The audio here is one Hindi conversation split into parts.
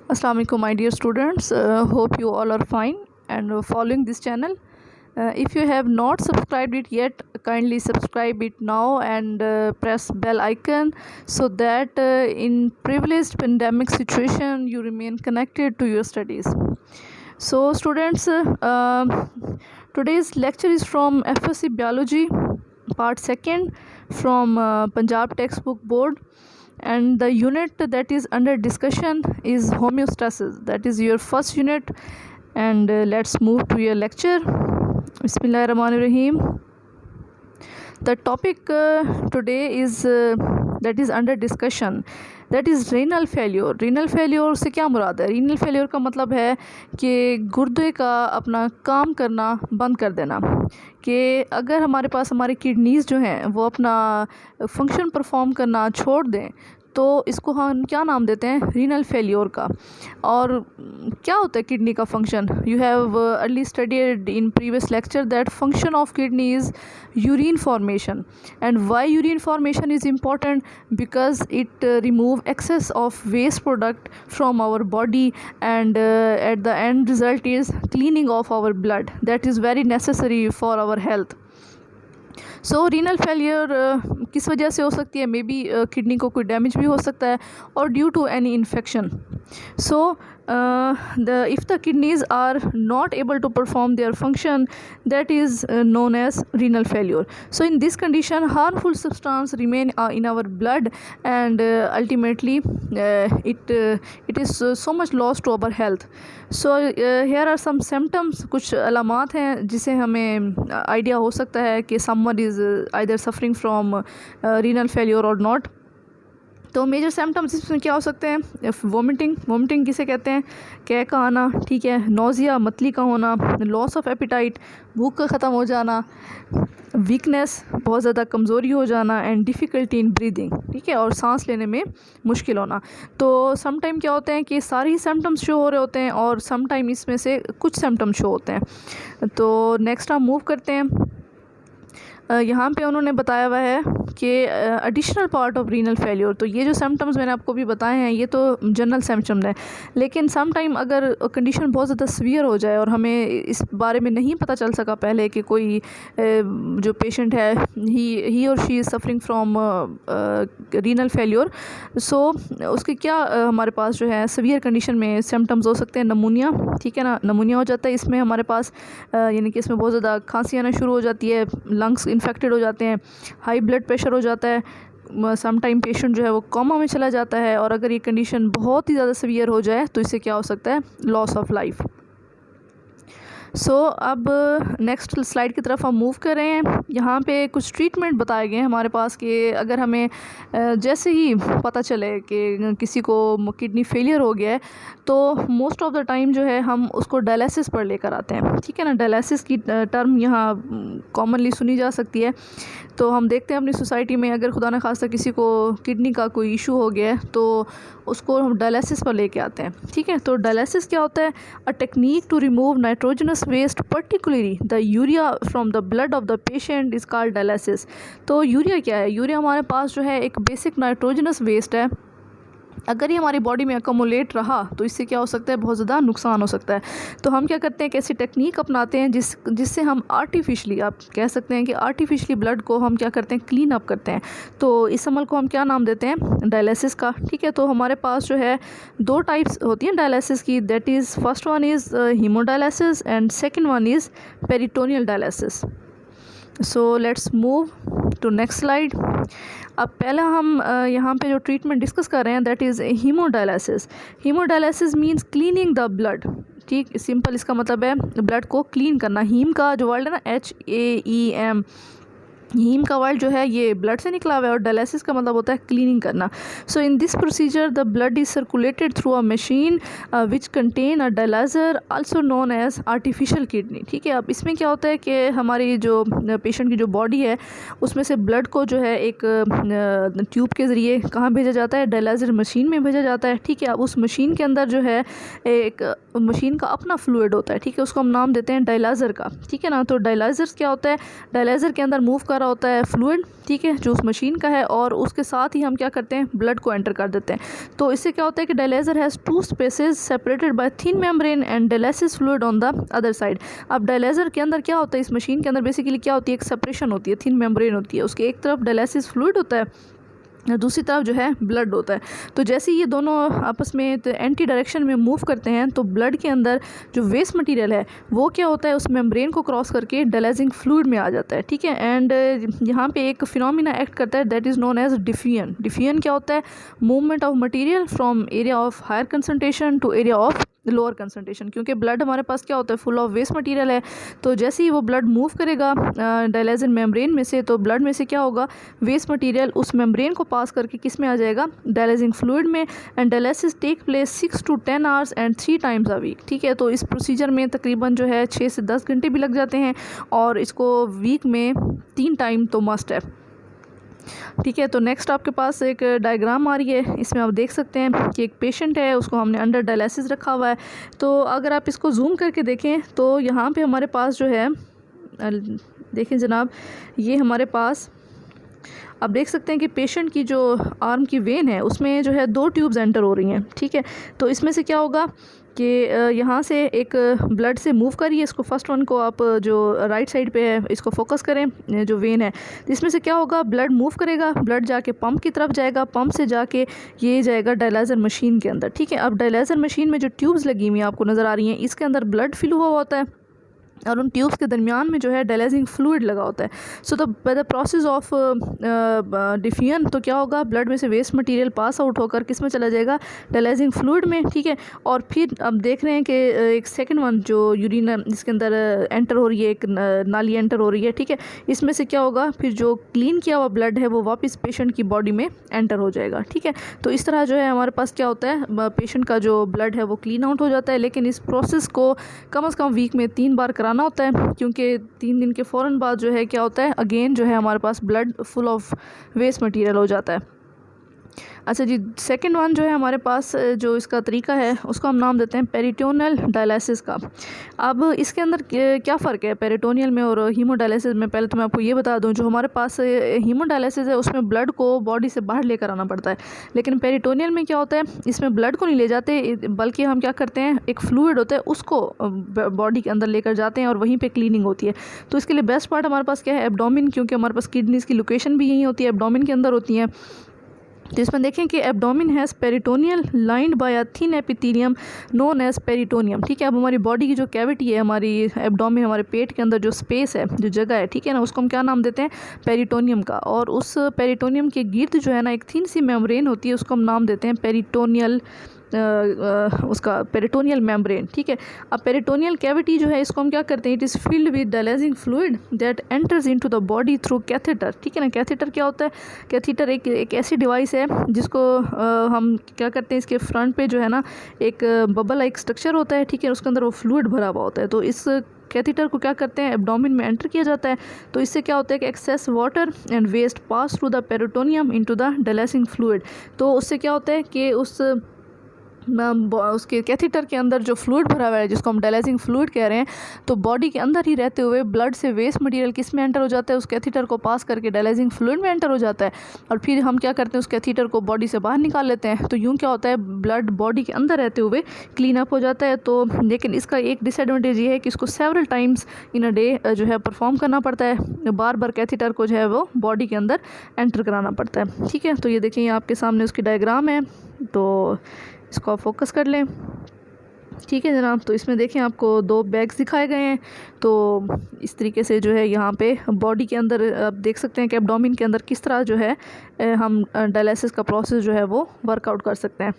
Assalamu alaikum, my dear students. Hope you all are fine and following this channel. If you have not subscribed it yet, kindly subscribe it now and press bell icon so that in privileged pandemic situation you remain connected to your studies. So students, today's lecture is from FSC Biology, part 2nd from Punjab Textbook Board, and the unit that is under discussion is homeostasis. That is your first unit, and let's move to your lecture. Bismillahirrahmanirrahim. The topic today is that is under discussion, that is renal failure. renal failure से क्या मुराद है? renal failure का मतलब है कि गुर्दे का अपना काम करना बंद कर देना, कि अगर हमारे पास हमारी किडनीज़ जो हैं वो अपना फंक्शन परफॉर्म करना छोड़ दें तो इसको हम क्या नाम देते हैं? रीनल फेल्योर का। और क्या होता है किडनी का function? You have early studied in previous lecture that function of kidney is urine formation, and why urine formation is important? Because it remove excess of waste product from our body, and at the end result is cleaning of our blood, that is very necessary for our health. So renal failure किस वजह से हो सकती है? मे बी किडनी को कोई डैमेज भी हो सकता है, और due to any infection. So if the kidneys are not able to perform their function, that is known as renal failure. So in this condition harmful substance remain in our blood, and ultimately it is so much loss to our health. So here are some symptoms. कुछ अलामात हैं जिसे हमें आइडिया हो सकता है कि someone is either suffering from renal failure or not. तो मेजर सिम्टम्स इसमें क्या हो सकते हैं? वोमिटिंग किसे कहते हैं? कै का आना, ठीक है, नोज़िया मतली का होना, लॉस ऑफ एपिटाइट, भूख का ख़त्म हो जाना, वीकनेस बहुत ज़्यादा कमज़ोरी हो जाना, एंड डिफ़िकल्टी इन ब्रीदिंग, ठीक है, और सांस लेने में मुश्किल होना. तो सम टाइम क्या होते हैं कि सारे ही सिम्टम्स शो हो रहे होते हैं, और सम टाइम इसमें से कुछ सिम्टम्स शो होते हैं. तो नेक्स्ट हम मूव करते हैं. यहाँ पे उन्होंने बताया हुआ है कि additional part of renal failure. तो ये जो सिम्टम्स मैंने आपको भी बताए हैं ये तो जनरल सिम्टम्स हैं, लेकिन सम टाइम अगर कंडीशन बहुत ज़्यादा सीवियर हो जाए और हमें इस बारे में नहीं पता चल सका पहले कि कोई जो पेशेंट है ही और she is suffering from renal failure, so उसके क्या हमारे पास जो है सीवियर कंडीशन में सिम्टम्स हो सकते हैं. नमूनिया, ठीक है ना, नमूनिया हो जाता है इसमें हमारे पास, यानी कि इसमें बहुत ज़्यादा खांसी आना शुरू हो जाती है, लंग्स इन्फेक्टेड हो जाते हैं, हाई ब्लड प्रेशर हो जाता है, सम टाइम पेशेंट जो है वो कोमा में चला जाता है, और अगर ये कंडीशन बहुत ही ज़्यादा सीवियर हो जाए तो इससे क्या हो सकता है? Loss of life. सो अब नेक्स्ट स्लाइड की तरफ हम मूव कर रहे हैं. यहाँ पे कुछ ट्रीटमेंट बताए गए हैं हमारे पास कि अगर हमें जैसे ही पता चले कि किसी को किडनी फेलियर हो गया है तो मोस्ट ऑफ द टाइम जो है हम उसको डायलिसिस पर लेकर आते हैं, ठीक है ना. डायलिसिस की टर्म यहाँ कॉमनली सुनी जा सकती है. तो हम देखते हैं अपनी सोसाइटी में अगर खुदा न खास्ता किसी को किडनी का कोई इशू हो गया है तो उसको हम डायलिसिस पर लेके आते हैं, ठीक है. तो डायलिसिस क्या होता है? A technique to remove nitrogenous waste particularly the urea from the blood of the patient is called dialysis. तो यूरिया क्या है? यूरिया हमारे पास जो है एक बेसिक नाइट्रोजनस वेस्ट है. अगर ये हमारी बॉडी में अकोमुलेट रहा तो इससे क्या हो सकता है? बहुत ज़्यादा नुकसान हो सकता है. तो हम क्या करते हैं कि ऐसी टेक्निक अपनाते हैं जिससे हम आर्टिफिशली, आप कह सकते हैं कि आर्टिफिशली ब्लड को हम क्या करते हैं? क्लीन अप करते हैं. तो इस अमल को हम क्या नाम देते हैं? डायलिसिस का, ठीक है. तो हमारे पास जो है दो टाइप्स होती हैं डायलिसिस की, that is first one is haemodialysis and second one is peritoneal dialysis. So let's move to next slide. अब पहला हम यहाँ पे जो ट्रीटमेंट डिस्कस कर रहे हैं that is haemodialysis. Haemodialysis means cleaning the blood, ठीक, सिंपल इसका मतलब है ब्लड को क्लीन करना. हीम का जो वर्ड है ना, HAEM, हीम का वर्ड जो है ये ब्लड से निकला हुआ है, और डायलिसिस का मतलब होता है क्लीनिंग करना. So in this procedure the blood is circulated through a machine which contain a dialyzer also known as artificial kidney, ठीक है. अब इसमें क्या होता है कि हमारी जो पेशेंट की जो बॉडी है उसमें से ब्लड को जो है एक ट्यूब के ज़रिए कहाँ भेजा जाता है? डायलाइजर मशीन में भेजा जाता है, ठीक है. अब उस मशीन के अंदर जो है एक मशीन का अपना फ्लूइड होता है, ठीक है, उसको हम नाम देते हैं डायलाइजर का, ठीक है ना. तो डायलाइजर्स क्या होता है? डायलाइजर के अंदर मूव कर रहा होता है फ्लूइड, ठीक है, जो उस मशीन का है, और उसके साथ ही हम क्या करते हैं, ब्लड को एंटर कर देते हैं। तो इससे क्या होता है कि dialyser has 2 spaces separated by thin membrane and dialysis fluid on the other side. अब डायलाइजर के अंदर क्या होता है, इस मशीन के अंदर बेसिकली क्या होती है, एक सेपरेशन होती है, थिन मेम्ब्रेन होती है, उसके एक तरफ डायलिसिस फ्लूइड होता है, दूसरी तरफ जो है ब्लड होता है। तो जैसे ये दोनों आपस में एंटी डायरेक्शन में मूव करते हैं तो ब्लड के अंदर जो वेस्ट मटेरियल है वो क्या होता है, उस मेम्ब्रेन को क्रॉस करके डायलाइजिंग फ्लूइड में आ जाता है, ठीक है। एंड यहाँ पे एक फिनोमिना एक्ट करता है that is known as diffusion. Diffusion क्या होता है, movement of material from area of higher concentration to area of lower concentration. क्योंकि ब्लड हमारे पास क्या होता है, फुल ऑफ वेस्ट मटेरियल है, तो जैसे ही वो ब्लड मूव करेगा डायलाइजर मेम्ब्रेन में से, तो ब्लड में से क्या होगा, वेस्ट मटेरियल उस मेम्ब्रेन को पास करके किस में आ जाएगा, डायलाइजिंग फ्लूइड में। And dialysis take place 6 to 10 hours and 3 times a week, ठीक है। तो इस प्रोसीजर में तकरीबन जो है 6 से 10 घंटे भी लग जाते हैं, और इसको वीक में 3 टाइम तो मस्ट है, ठीक है। तो नेक्स्ट आपके पास एक डायग्राम आ रही है, इसमें आप देख सकते हैं कि एक पेशेंट है, उसको हमने अंडर डायलिसिस रखा हुआ है। तो अगर आप इसको जूम करके देखें तो यहाँ पे हमारे पास जो है, देखें जनाब, ये हमारे पास आप देख सकते हैं कि पेशेंट की जो आर्म की वेन है उसमें जो है 2 ट्यूब्स एंटर हो रही हैं, ठीक है। तो इसमें से क्या होगा कि यहाँ से एक ब्लड से मूव करिए इसको, फर्स्ट वन को आप जो राइट साइड पे है इसको फोकस करें, जो वेन है, इसमें से क्या होगा, ब्लड मूव करेगा, ब्लड जाके पंप की तरफ जाएगा, पंप से जाके ये जाएगा डायलाइजर मशीन के अंदर, ठीक है। अब डायलाइजर मशीन में जो ट्यूब्स लगी हुई आपको नज़र आ रही हैं, इसके अंदर ब्लड फिल हुआ होता है, और उन ट्यूब्स के दरमियान में जो है डायलाइजिंग फ्लूइड लगा होता है। So the process of diffusion, तो क्या होगा, ब्लड में से वेस्ट मटेरियल पास आउट होकर किस में चला जाएगा, डायलाइजिंग फ्लूइड में, ठीक है। और फिर अब देख रहे हैं कि एक सेकंड वन जो यूरिन जिसके अंदर एंटर हो रही है, एक नाली एंटर हो रही है, ठीक है। इसमें से क्या होगा, फिर जो क्लीन किया हुआ ब्लड है वो वापस पेशेंट की बॉडी में एंटर हो जाएगा, ठीक है। तो इस तरह जो है हमारे पास क्या होता है, पेशेंट का जो ब्लड है वो क्लीन आउट हो जाता है। लेकिन इस प्रोसेस को कम से कम वीक में 3 बार कराना होता है, क्योंकि 3 दिन के फ़ौरन बाद जो है क्या होता है, अगेन जो है हमारे पास blood full of waste material हो जाता है। अच्छा जी, सेकंड वन जो है हमारे पास जो इसका तरीका है उसको हम नाम देते हैं पेरिटोनियल डायलिसिस का। अब इसके अंदर क्या फ़र्क है पेरिटोनियल में और हीमोडायलिसिस में, पहले तो मैं आपको ये बता दूं, जो हमारे पास हीमोडायलिसिस है उसमें ब्लड को बॉडी से बाहर लेकर आना पड़ता है, लेकिन पेरिटोनियल में क्या होता है, इसमें ब्लड को नहीं ले जाते, बल्कि हम क्या करते हैं, एक फ्लूइड होता है उसको बॉडी के अंदर लेकर जाते हैं और वहीं पर क्लीनिंग होती है। तो इसके लिए बेस्ट पार्ट हमारे पास क्या है, एब्डोमिन, क्योंकि हमारे पास किडनीज़ की लोकेशन भी यही होती है, एब्डोमिन के अंदर होती हैं। तो इसमें देखें कि abdomen has peritoneal lined by a thin epithelium known as peritoneum, ठीक है। अब हमारी बॉडी की जो कैविटी है, हमारी एब्डोमिन, हमारे पेट के अंदर जो स्पेस है, जो जगह है, ठीक है ना, उसको हम क्या नाम देते हैं, पेरिटोनियम का। और उस पेरिटोनियम के गिर्द जो है ना एक थिन सी मेम्ब्रेन होती है, उसको हम नाम देते हैं पेरिटोनियल, उसका पेरिटोनियल मेम्ब्रेन, ठीक है। अब पेरिटोनियल कैविटी जो है इसको हम क्या करते हैं, it is filled with dialysing fluid that enters into the body through catheter, ठीक है ना। कैथेटर क्या होता है, कैथेटर एक ऐसी डिवाइस है जिसको हम क्या करते हैं, इसके फ्रंट पे जो है ना एक बबल लाइक स्ट्रक्चर होता है, ठीक है, उसके अंदर वो फ्लूइड भरा हुआ होता है। तो इस कैथेटर को क्या करते हैं, एब्डोमिन में एंटर किया जाता है। तो इससे क्या होता है कि excess water and waste pass through the peritoneum into the dialysing fluid. तो उससे क्या होता है कि उसके कैथेटर के अंदर जो फ्लूइड भरा हुआ है, जिसको हम डायलाइजिंग फ्लूइड कह रहे हैं, तो बॉडी के अंदर ही रहते हुए ब्लड से वेस्ट मटेरियल किस में एंटर हो जाता है, उस कैथेटर को पास करके डायलाइजिंग फ्लूइड में एंटर हो जाता है। और फिर हम क्या करते हैं, उस कैथेटर को बॉडी से बाहर निकाल लेते हैं। तो यूँ क्या होता है, ब्लड बॉडी के अंदर रहते हुए क्लीन अप हो जाता है। तो लेकिन इसका एक डिसएडवांटेज ये है कि इसको several times in a day जो है परफॉर्म करना पड़ता है, बार बार कैथेटर को जो है वो बॉडी के अंदर एंटर कराना पड़ता है, ठीक है। तो ये देखें, आपके सामने उसकी डायग्राम है, तो इसको आप फोकस कर लें, ठीक है जनाब। तो इसमें देखें आपको 2 बैग्स दिखाए गए हैं। तो इस तरीके से जो है यहाँ पे बॉडी के अंदर आप देख सकते हैं कि एब्डोमिन के अंदर किस तरह जो है हम डायलिसिस का प्रोसेस जो है वो वर्कआउट कर सकते हैं,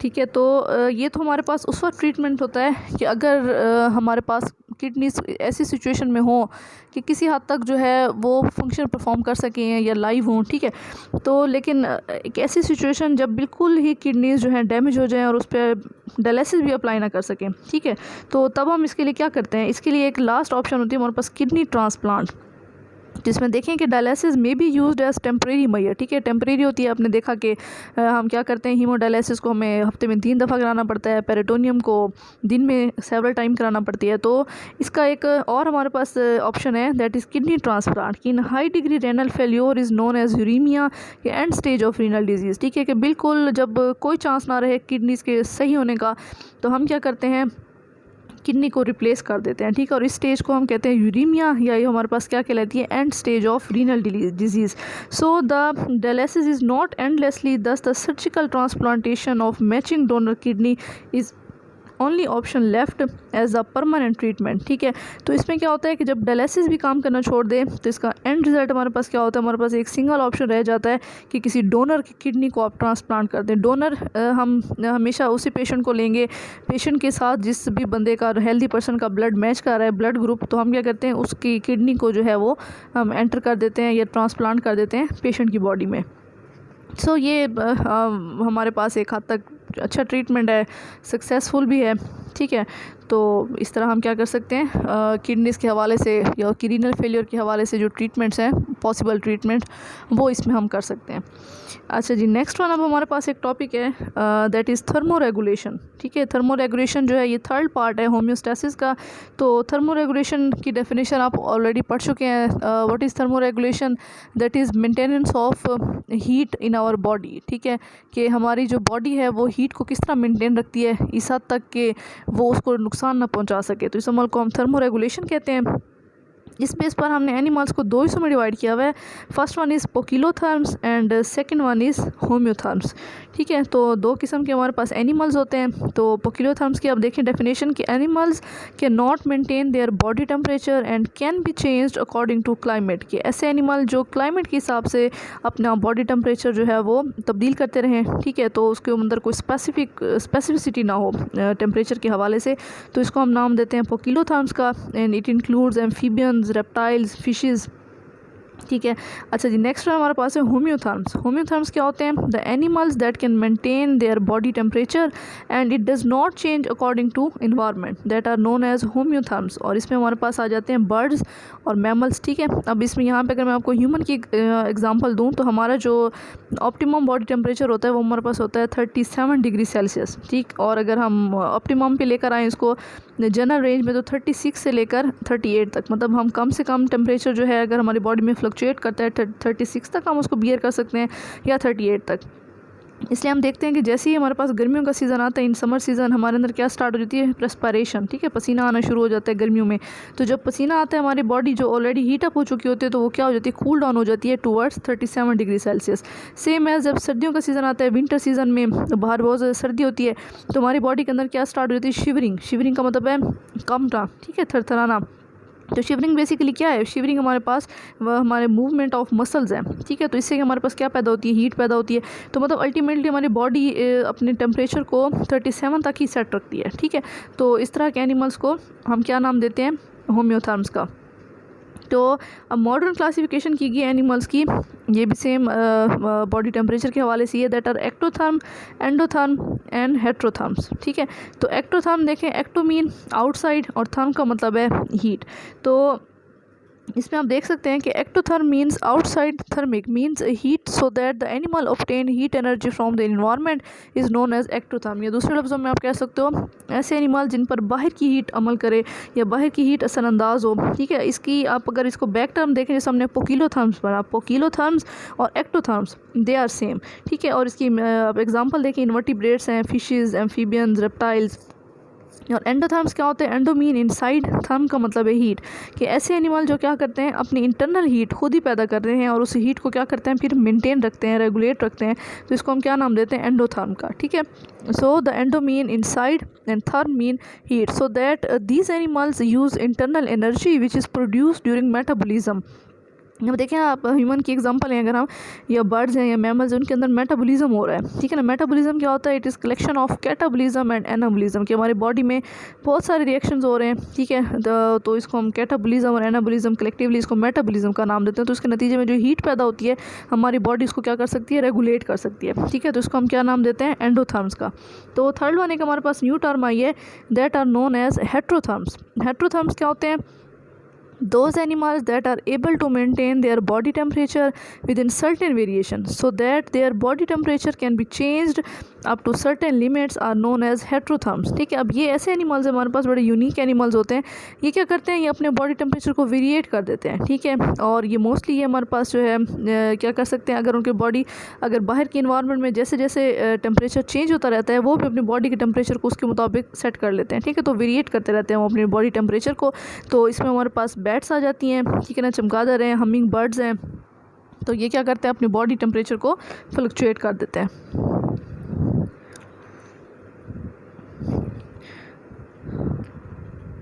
ठीक है। तो ये तो हमारे पास उस वक्त ट्रीटमेंट होता है कि अगर हमारे पास किडनी ऐसी सिचुएशन में हो कि किसी हद तक जो है वो फंक्शन परफॉर्म कर सकें या लाइव हों, ठीक है। तो लेकिन एक ऐसी सिचुएशन जब बिल्कुल ही किडनीज जो हैं डैमेज हो जाएं और उस पर डायलिसिस भी अप्लाई ना कर सकें, ठीक है, तो तब हम इसके लिए क्या करते हैं, इसके लिए एक लास्ट ऑप्शन होती है हमारे पास, किडनी ट्रांसप्लांट। जिसमें देखें कि डायलिसिस में be used as temporary Maihar, ठीक है, टेम्परेरी होती है। आपने देखा कि हम क्या करते हैं, हीमोडायलिसिस को हमें हफ्ते में 3 दफ़ा कराना पड़ता है, पेरिटोनियम को दिन में सेवरल टाइम कराना पड़ती है। तो इसका एक और हमारे पास ऑप्शन है, that is kidney transplant. In high degree renal failure is known as uremia या end stage of renal disease, ठीक है, कि बिल्कुल जब कोई चांस ना रहे किडनीज़ के सही होने का, तो हम क्या करते हैं, किडनी को रिप्लेस कर देते हैं, ठीक है। और इस स्टेज को हम कहते हैं यूरीमिया, या ये हमारे पास क्या कहलाती है, end stage of renal disease. So the dialysis is not endlessly, thus the surgical transplantation of matching donor kidney is only option left as a permanent treatment, ठीक है। तो इसमें क्या होता है कि जब डायलिसिस भी काम करना छोड़ दे तो इसका एंड रिजल्ट हमारे पास क्या होता है, हमारे पास एक सिंगल ऑप्शन रह जाता है कि किसी डोनर की किडनी को आप ट्रांसप्लांट कर दें। डोनर हम हमेशा उसी पेशेंट को लेंगे, पेशेंट के साथ जिस भी बंदे का, हेल्दी पर्सन का ब्लड मैच कर रहा है, ब्लड ग्रुप, तो हम क्या करते हैं, उसकी किडनी को जो है वो हम एंटर कर देते हैं या ट्रांसप्लांट कर देते हैं पेशेंट की बॉडी में। सो ये हमारे पास एक हद तक अच्छा ट्रीटमेंट है, सक्सेसफुल भी है, ठीक है। तो इस तरह हम क्या कर सकते हैं, किडनीज़ के हवाले से या रीनल फेलियर के हवाले से जो ट्रीटमेंट्स हैं, पॉसिबल ट्रीटमेंट, वो इसमें हम कर सकते हैं। अच्छा जी, नेक्स्ट वन अब हमारे पास एक टॉपिक है, दैट इज़ थर्मो रेगुलेशन, ठीक है। थर्मो रेगुलेशन जो है ये थर्ड पार्ट है होम्योस्टेसिस का। तो थर्मो रेगुलेशन की डेफिनेशन आप ऑलरेडी पढ़ चुके हैं। What is thermoregulation, that is maintenance of heat in our body, ठीक है, कि हमारी जो बॉडी है वो हीट को किस तरह मेंटेन रखती है इस हद तक कि वो उसको नुकसान ना पहुंचा सके। तो इस अमल को हम थर्मो रेगुलेशन कहते हैं। इस बेस पर हमने एनिमल्स को दो हिस्सों में डिवाइड किया हुआ है। First one is poikilotherms and second one is homeotherms, ठीक है। तो दो किस्म के हमारे पास एनिमल्स होते हैं। तो पोकिलोथर्म्स की आप देखें डेफिनेशन कि animals can not maintain their body temperature and can be changed according to climate, के ऐसे एनिमल जो क्लाइमेट के हिसाब से अपना बॉडी टेम्परेचर जो है वो तब्दील करते रहें, ठीक है। तो उसके अंदर कोई स्पेसिफिसिटी ना हो टेम्परेचर के हवाले से, तो इसको हम नाम देते हैं पोकिलोथर्म्स का। And it includes amphibians, reptiles, fishes, ठीक है। अच्छा जी, नेक्स्ट हमारे पास है होम्योथर्म्स। होम्योथर्म्स क्या होते हैं, the animals that can maintain their body temperature and it does not change according to environment, that are known as homeotherms. और इसमें हमारे पास आ जाते हैं बर्ड्स और मैमल्स, ठीक है। अब इसमें यहाँ पे अगर मैं आपको ह्यूमन की एग्जांपल दूँ तो हमारा जो ऑप्टिमम बॉडी टेम्परेचर होता है वो हमारे पास होता है 37 डिग्री सेल्सियस, ठीक। और अगर हम ऑप्टिमम पे लेकर आएँ इसको जनरल रेंज में, तो 36 से लेकर 38 तक, मतलब हम कम से कम टेम्परेचर जो है अगर हमारी बॉडी में फ्लक्चुएट करता है 36 तक हम उसको बियर कर सकते हैं, या 38 तक। इसलिए हम देखते हैं कि जैसे ही हमारे पास गर्मियों का सीज़न आता है, इन समर सीज़न, हमारे अंदर क्या स्टार्ट हो जाती है, रेस्पिरेशन, ठीक है, पसीना आना शुरू हो जाता है गर्मियों में। तो जब पसीना आता है हमारी बॉडी जो ऑलरेडी हीट अप हो चुकी होती है, तो वो क्या हो जाती है, कूल डाउन हो जाती है towards 37 degree Celsius. Same as जब सर्दियों का सीज़न आता है, विंटर सीज़न में, तो बाहर बहुत ज़्यादा सर्दी होती है, तो हमारी बॉडी के अंदर क्या स्टार्ट हो जाती है, शिवरिंग। शिवरिंग का मतलब है कंपना, ठीक है, थरथराना। तो शिवरिंग बेसिकली क्या है, शिवरिंग हमारे पास वह हमारे मूवमेंट ऑफ मसल्स हैं, ठीक है। तो इससे हमारे पास क्या पैदा होती है, हीट पैदा होती है। तो मतलब अल्टीमेटली हमारी बॉडी अपने टेम्परेचर को 37 तक ही सेट रखती है, ठीक है। तो इस तरह के एनिमल्स को हम क्या नाम देते हैं, होम्योथर्म्स का। तो अब मॉडर्न क्लासिफिकेशन की गई एनिमल्स की, ये भी सेम बॉडी टेम्परेचर के हवाले से, ये that are ectotherm, endotherm and heterotherms, ठीक है। तो एक्टोथर्म देखें, एक्टो मीन आउटसाइड और थर्म का मतलब है हीट। तो इसमें आप देख सकते हैं कि ectotherm means outside, thermic means heat, so that the animal obtain heat energy from the environment is known as ectotherm. या दूसरे लफ्ज़ों में आप कह सकते हो ऐसे एनिमल जिन पर बाहर की हीट अमल करे या बाहर की हीट असरअंदाज हो, ठीक है। इसकी आप अगर इसको बैक टर्म देखें, जैसे हमने पोकिलोथर्म्स पढ़ा, पोकिलोथर्म्स और एक्टोथर्म्स दे आर सेम, ठीक है। और इसकी आप एग्जाम्पल देखें, इन्वर्टिब्रेट्स हैं, फिशेज़, एम्फीबियंस, रेप्टाइल्स। और एंडोथर्म्स क्या होते हैं, एंडो मीन इनसाइड, थर्म का मतलब है हीट, कि ऐसे एनिमल जो क्या करते हैं, अपनी इंटरनल हीट खुद ही पैदा कर रहे हैं और उस हीट को क्या करते हैं, फिर मेंटेन रखते हैं, रेगुलेट रखते हैं। तो इसको हम क्या नाम देते हैं, एंडोथर्म का, ठीक है। So the endo mean inside and therm mean heat, so that these animals use internal energy which is produced during metabolism. अब देखें आप ह्यूमन की एग्जांपल हैं, अगर हम या बर्ड्स हैं या मैमल्स, उनके अंदर मेटाबॉलिज्म हो रहा है, ठीक है ना। मेटाबॉलिज्म क्या होता है, it is collection of catabolism and anabolism, कि हमारी बॉडी में बहुत सारे रिएक्शंस हो रहे हैं, ठीक है। तो इसको हम कैटाबॉलिज्म और एनाबॉलिज्म कलेक्टिवली इसको मेटाबॉलिज्म का नाम देते हैं। तो इसके नतीजे में जो हीट पैदा होती है, हमारी बॉडी इसको क्या कर सकती है, रेगुलेट कर सकती है, ठीक है। तो इसको हम क्या नाम देते हैं, एंडोथर्म्स का। तो थर्ड वन एक हमारे पास न्यू टर्म आई है, दैट आर नोन एज हेट्रोथर्म्स। हेट्रोथर्म्स क्या होते हैं, those animals that are able to maintain their body temperature within certain variation so that their body temperature can be changed up to certain limits are known as heterotherms। ठीक है, अब ये ऐसे एनिमल्स हमारे पास बड़े यूनिक एनिमल्स होते हैं। ये क्या करते हैं, ये अपने बॉडी टेम्परेचर को वेरिएट कर देते हैं। ठीक है, और ये मोस्टली ये हमारे पास जो है क्या कर सकते हैं, अगर उनके बॉडी अगर बाहर की इन्वायरमेंट में जैसे जैसे टेम्परेचर चेंज होता रहता है वो भी अपनी बॉडी के टेम्परेचर को उसके मुताबिक सेट कर लेते हैं। ठीक है, तो वेरिएट करते रहते हैं वो अपनी बॉडी टेम्परेचर को। तो इसमें हमारे पास बैट्स आ जाती हैं, ठीक है ना, चमगादड़ हैं, हमिंग बर्ड्स हैं। तो ये क्या करते हैं, अपनी बॉडी टेम्परेचर को फ्लक्चुएट कर देते हैं।